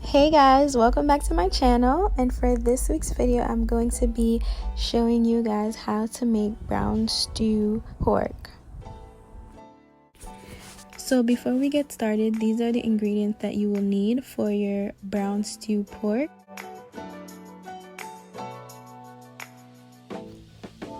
Hey guys, welcome back to my channel, and for this week's video I'm going to be showing you guys how to make brown stew pork. So before we get started, these are the ingredients that you will need for your brown stew pork.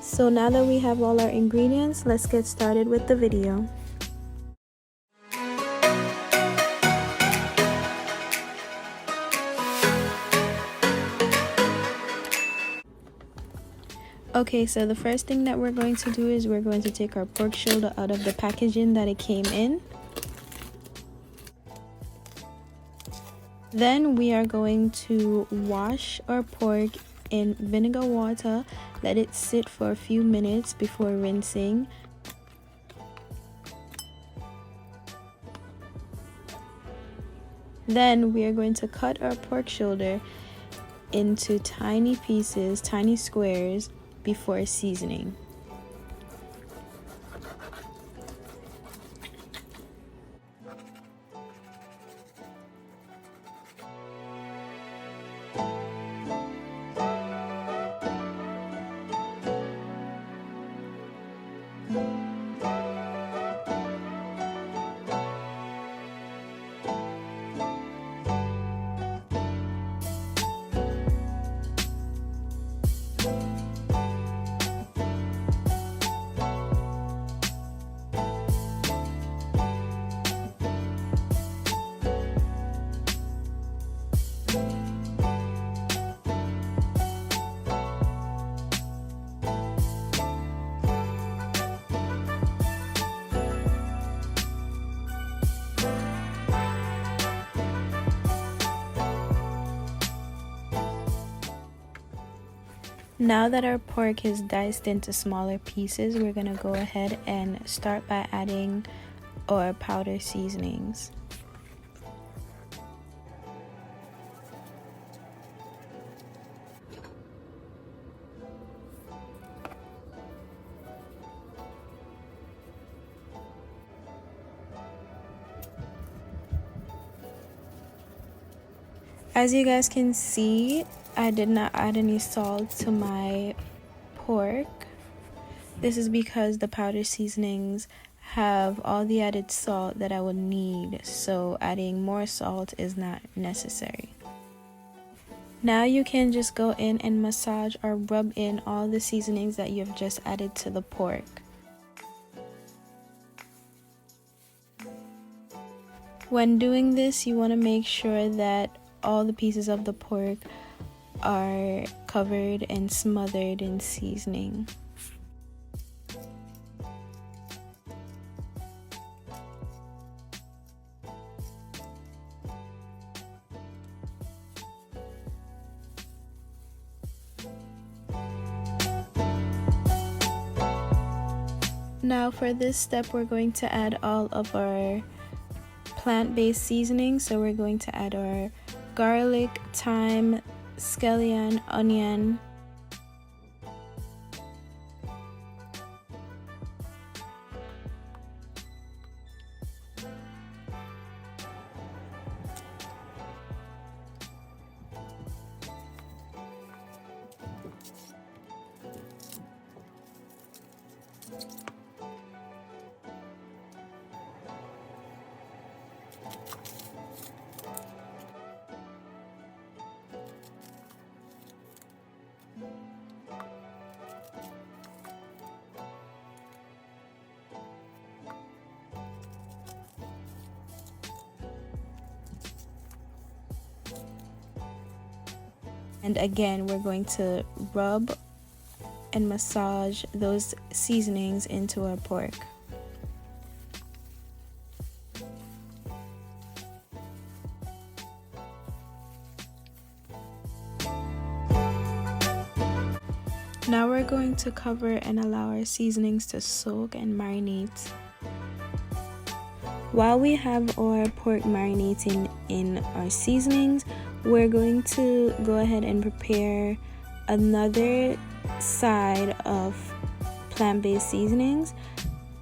So now that we have all our ingredients, let's get started with the video. Okay, so the first thing that we're going to do is we're going to take our pork shoulder out of the packaging that it came in. Then we are going to wash our pork in vinegar water, let it sit for a few minutes before rinsing. Then we are going to cut our pork shoulder into tiny pieces, tiny squares, before seasoning. Now that our pork is diced into smaller pieces, we're going to go ahead and start by adding our powder seasonings. As you guys can see, I did not add any salt to my pork. This is because the powder seasonings have all the added salt that I would need, so adding more salt is not necessary. Now you can just go in and massage or rub in all the seasonings that you have just added to the pork. When doing this, you want to make sure that all the pieces of the pork are covered and smothered in seasoning. Now for this step, we're going to add all of our plant-based seasonings. So we're going to add our garlic, thyme, scallion, onion, and again we're going to rub and massage those seasonings into our pork. Now we're going to cover and allow our seasonings to soak and marinate. While we have our pork marinating in our seasonings, we're going to go ahead and prepare another side of plant-based seasonings.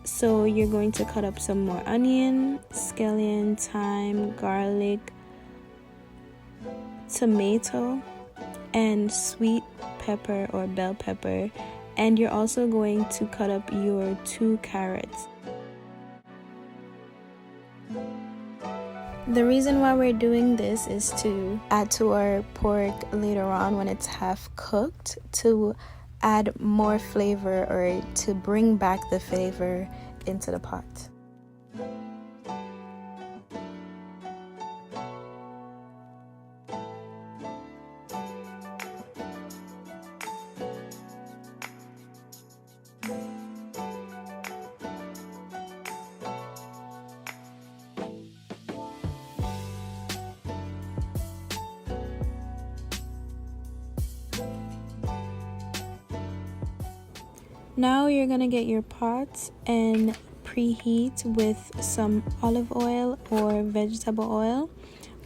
So you're going to cut up some more onion, scallion, thyme, garlic, tomato, and sweet pepper or bell pepper, and you're also going to cut up your 2 carrots. The reason why we're doing this is to add to our pork later on when it's half cooked, to add more flavor or to bring back the flavor into the pot. Now you're gonna get your pot and preheat with some olive oil or vegetable oil.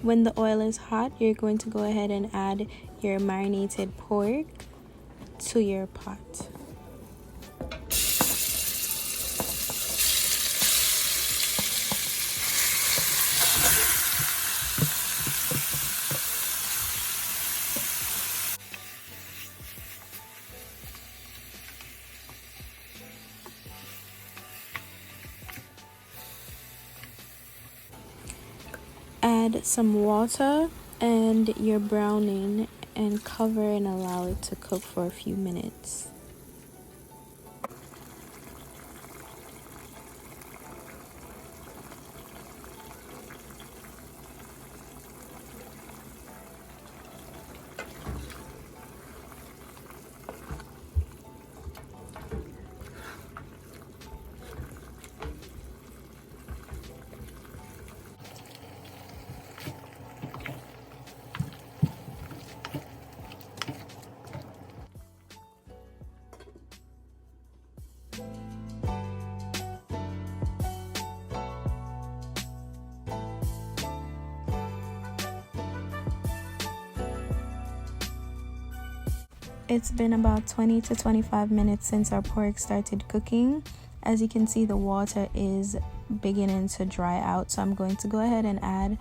When the oil is hot, you're going to go ahead and add your marinated pork to your pot. Add some water and your browning and cover and allow it to cook for a few minutes. It's been about 20 to 25 minutes since our pork started cooking. As you can see, the water is beginning to dry out, so I'm going to go ahead and add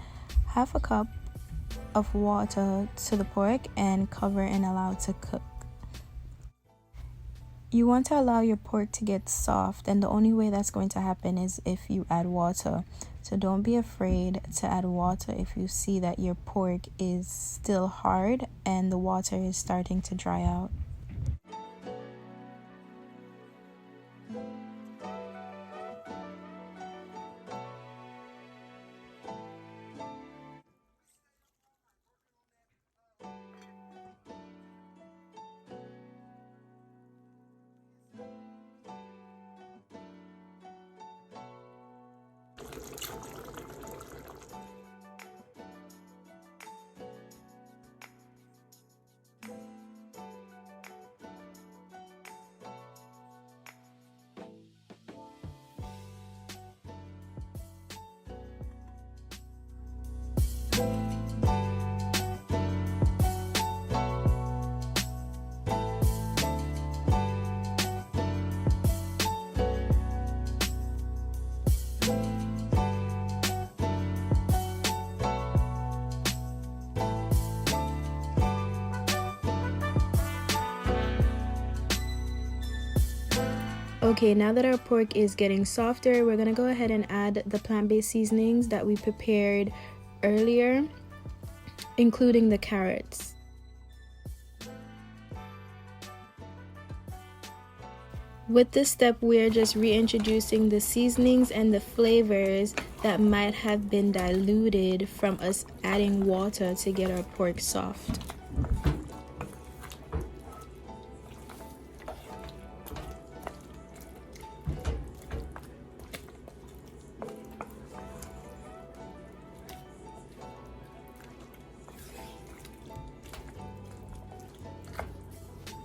half a cup of water to the pork and cover and allow it to cook. You want to allow your pork to get soft, and the only way that's going to happen is if you add water. So don't be afraid to add water if you see that your pork is still hard and the water is starting to dry out. Okay, now that our pork is getting softer, we're gonna go ahead and add the plant-based seasonings that we prepared earlier, including the carrots. With this step, we are just reintroducing the seasonings and the flavors that might have been diluted from us adding water to get our pork soft.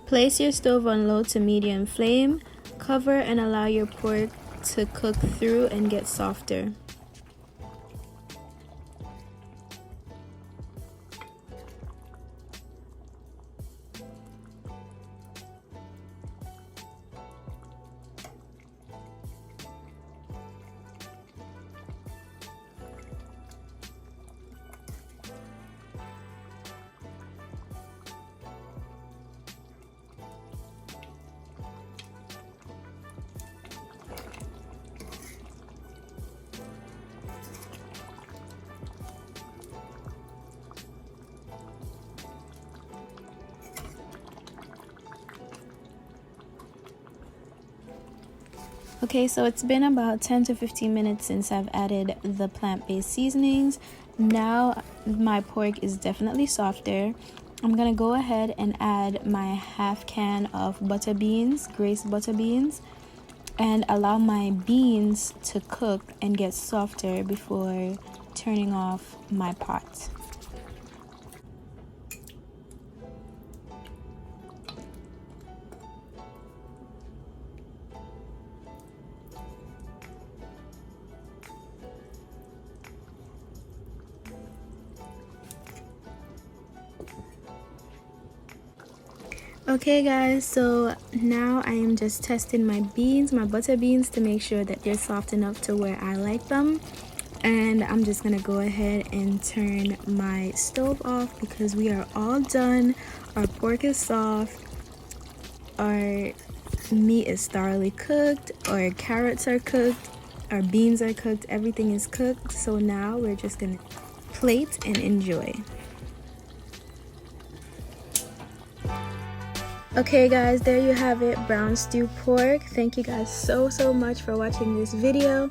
Place your stove on low to medium flame, cover and allow your pork to cook through and get softer. Okay, so it's been about 10 to 15 minutes since I've added the plant-based seasonings. Now my pork is definitely softer. I'm gonna go ahead and add my half can of butter beans, Grace butter beans, and allow my beans to cook and get softer before turning off my pot. Okay guys, so now I am just testing my beans, my butter beans, to make sure that they're soft enough to where I like them. And I'm just gonna go ahead and turn my stove off because we are all done. Our pork is soft, our meat is thoroughly cooked, our carrots are cooked, our beans are cooked, everything is cooked. So now we're just gonna plate and enjoy. Okay guys, there you have it, brown stew pork. Thank you guys so much for watching this video.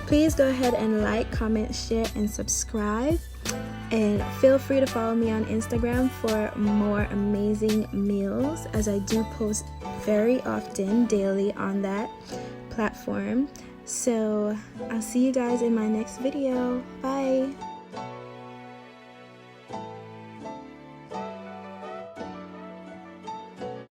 Please go ahead and like, comment, share, and subscribe. And feel free to follow me on Instagram for more amazing meals, as I do post very often, daily on that platform. So I'll see you guys in my next video. Bye!